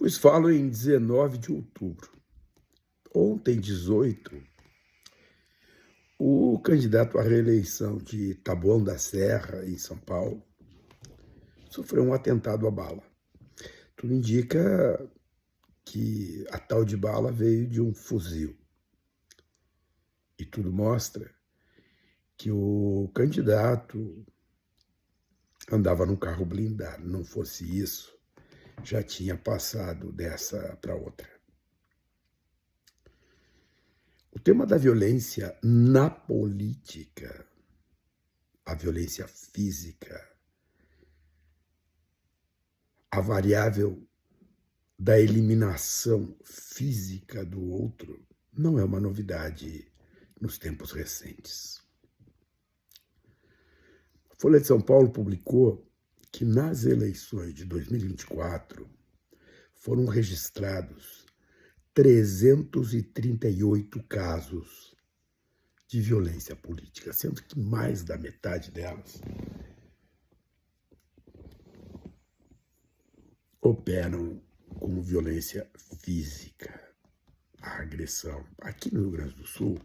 Pois falo em 19 de outubro. Ontem, 18, o candidato à reeleição de Taboão da Serra, em São Paulo, sofreu um atentado à bala. Tudo indica que a tal de bala veio de um fuzil. E tudo mostra que o candidato andava num carro blindado. Não fosse isso, já tinha passado dessa para outra. O tema da violência na política, a violência física, a variável da eliminação física do outro, não é uma novidade nos tempos recentes. A Folha de São Paulo publicou que nas eleições de 2024 foram registrados 338 casos de violência política, sendo que mais da metade delas operam com violência física, a agressão. Aqui no Rio Grande do Sul,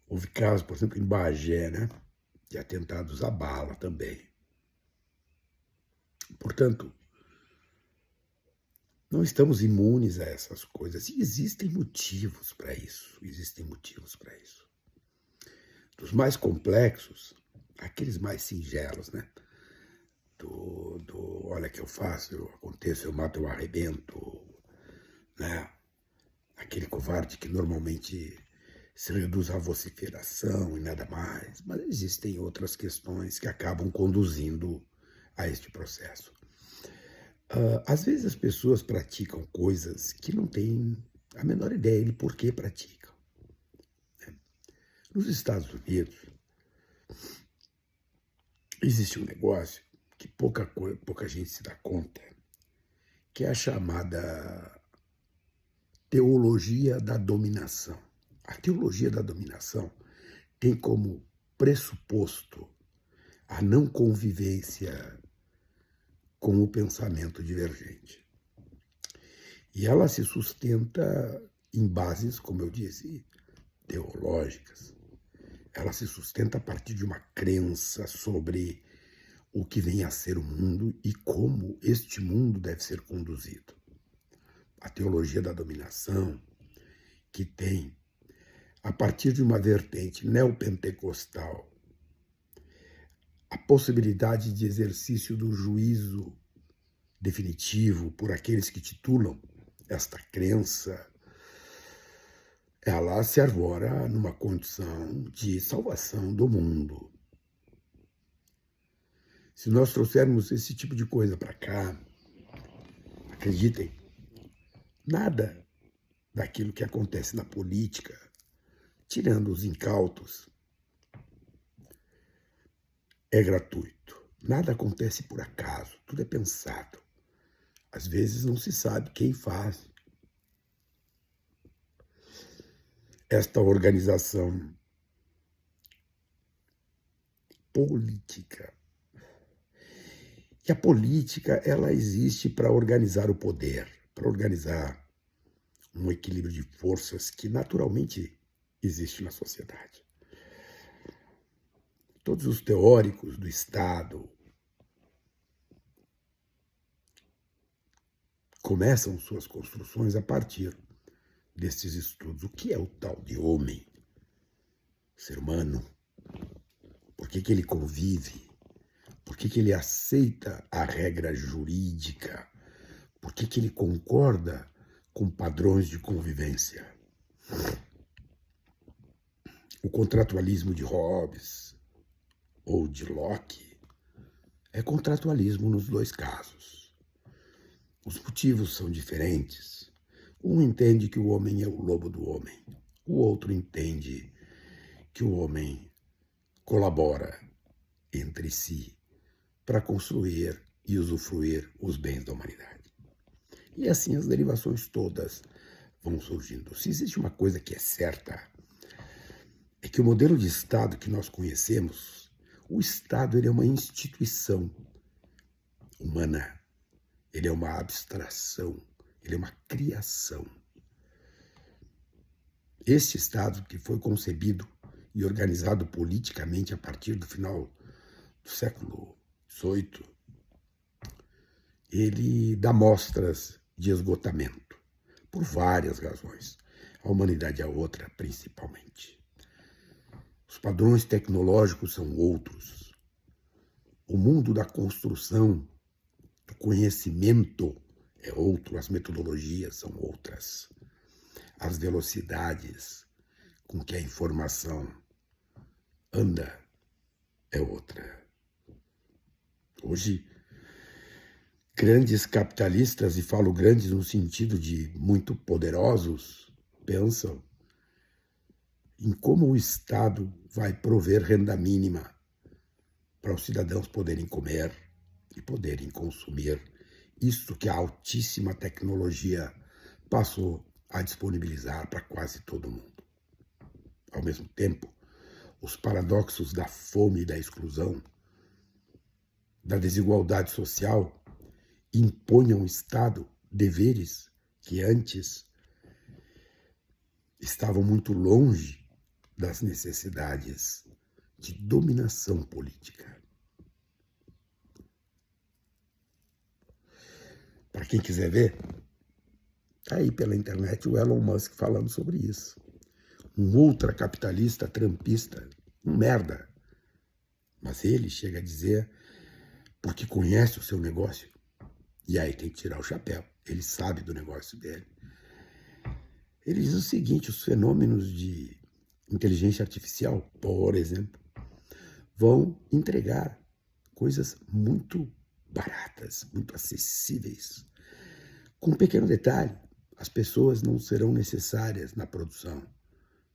houve casos, por exemplo, em Bagé, de atentados à bala também. Portanto, não estamos imunes a essas coisas. E existem motivos para isso. Dos mais complexos, aqueles mais singelos, olha que eu faço, eu aconteço, eu mato, eu arrebento, Aquele covarde que normalmente se reduz à vociferação e nada mais. Mas existem outras questões que acabam conduzindo a este processo. Às vezes as pessoas praticam coisas que não têm a menor ideia de por que praticam. Nos Estados Unidos, existe um negócio que pouca gente se dá conta, que é a chamada teologia da dominação. A teologia da dominação tem como pressuposto a não convivência com o pensamento divergente. E ela se sustenta em bases, como eu disse, teológicas. Ela se sustenta a partir de uma crença sobre o que vem a ser o mundo e como este mundo deve ser conduzido. A teologia da dominação, que tem, a partir de uma vertente neopentecostal, a possibilidade de exercício do juízo definitivo por aqueles que titulam esta crença, ela se arvora numa condição de salvação do mundo. Se nós trouxermos esse tipo de coisa para cá, acreditem, nada daquilo que acontece na política, tirando os incautos, é gratuito. Nada acontece por acaso, tudo é pensado. Às vezes não se sabe quem faz esta organização política. E a política, ela existe para organizar o poder, para organizar um equilíbrio de forças que naturalmente existe na sociedade. Todos os teóricos do Estado começam suas construções a partir destes estudos. O que é o tal de homem, ser humano? Por que ele convive? Por que ele aceita a regra jurídica? Por que ele concorda com padrões de convivência? O contratualismo de Hobbes ou de Locke é contratualismo nos dois casos. Os motivos são diferentes. Um entende que o homem é o lobo do homem. O outro entende que o homem colabora entre si para construir e usufruir os bens da humanidade. E assim as derivações todas vão surgindo. Se existe uma coisa que é certa, é que o modelo de Estado que nós conhecemos, o Estado ele é uma instituição humana. ele é uma abstração, ele é uma criação. Este Estado, que foi concebido e organizado politicamente a partir do final do século XVIII, ele dá mostras de esgotamento, por várias razões. A humanidade é outra, principalmente. Os padrões tecnológicos são outros. O mundo da construção, do conhecimento é outro, as metodologias são outras. As velocidades com que a informação anda é outra. Hoje, grandes capitalistas, e falo grandes no sentido de muito poderosos, pensam em como o Estado vai prover renda mínima para os cidadãos poderem comer e poderem consumir isso que a altíssima tecnologia passou a disponibilizar para quase todo mundo. Ao mesmo tempo, os paradoxos da fome e da exclusão, da desigualdade social, impõem ao Estado deveres que antes estavam muito longe das necessidades de dominação política. Para quem quiser ver, está aí pela internet o Elon Musk falando sobre isso. Um ultracapitalista, trampista, um merda. Mas ele chega a dizer, porque conhece o seu negócio, e aí tem que tirar o chapéu, ele sabe do negócio dele. Ele diz o seguinte, os fenômenos de inteligência artificial, por exemplo, vão entregar coisas muito baratas, muito acessíveis. Com um pequeno detalhe, as pessoas não serão necessárias na produção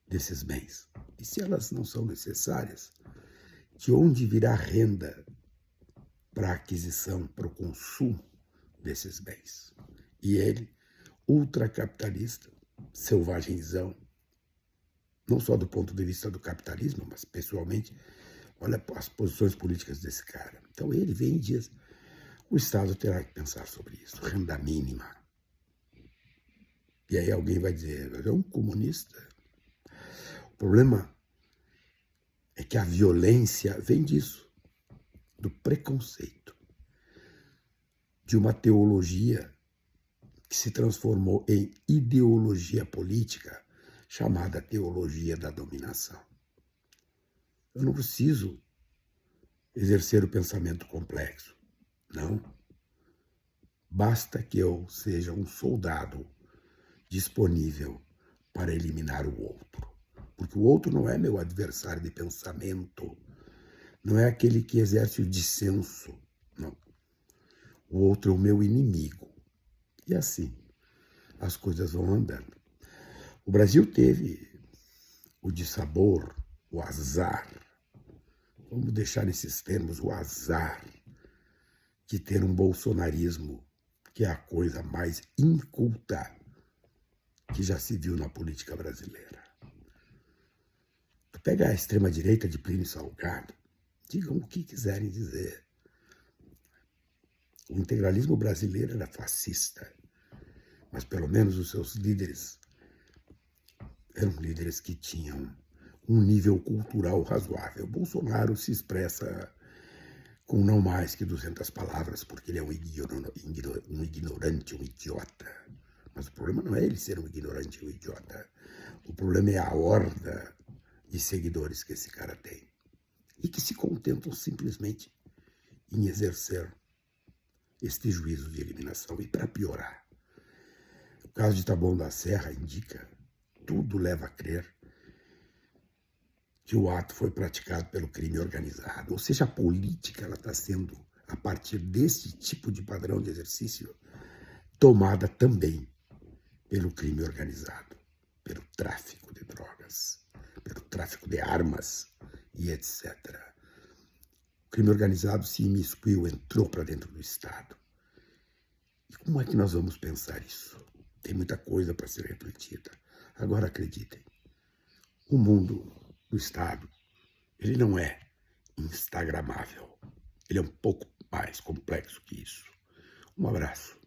desses bens. E se elas não são necessárias, de onde virá renda para a aquisição, para o consumo desses bens? E ele, ultracapitalista, selvagenzão, não só do ponto de vista do capitalismo, mas pessoalmente, olha as posições políticas desse cara. Então ele vem e diz, o Estado terá que pensar sobre isso, renda mínima. E aí alguém vai dizer, é um comunista. O problema é que a violência vem disso, do preconceito, de uma teologia que se transformou em ideologia política, chamada teologia da dominação. Eu não preciso exercer o pensamento complexo, não. Basta que eu seja um soldado disponível para eliminar o outro. Porque o outro não é meu adversário de pensamento, não é aquele que exerce o dissenso, não. O outro é o meu inimigo. E assim, as coisas vão andando. O Brasil teve o dissabor, o azar, vamos deixar nesses termos, o azar de ter um bolsonarismo que é a coisa mais inculta que já se viu na política brasileira. Pega a extrema-direita de Plínio Salgado, digam o que quiserem dizer. O integralismo brasileiro era fascista, mas pelo menos os seus líderes eram líderes que tinham um nível cultural razoável. Bolsonaro se expressa com não mais que 200 palavras, porque ele é um ignorante, um idiota. Mas o problema não é ele ser um ignorante, um idiota. O problema é a horda de seguidores que esse cara tem. E que se contentam simplesmente em exercer este juízo de eliminação. E para piorar, o caso de Taboão da Serra indica, tudo leva a crer que o ato foi praticado pelo crime organizado. Ou seja, a política está sendo, a partir desse tipo de padrão de exercício, tomada também pelo crime organizado, pelo tráfico de drogas, pelo tráfico de armas e etc. O crime organizado se imiscuiu, entrou para dentro do Estado. E como é que nós vamos pensar isso? Tem muita coisa para ser refletida. Agora acreditem, o mundo do Estado, ele não é instagramável. Ele é um pouco mais complexo que isso. Um abraço.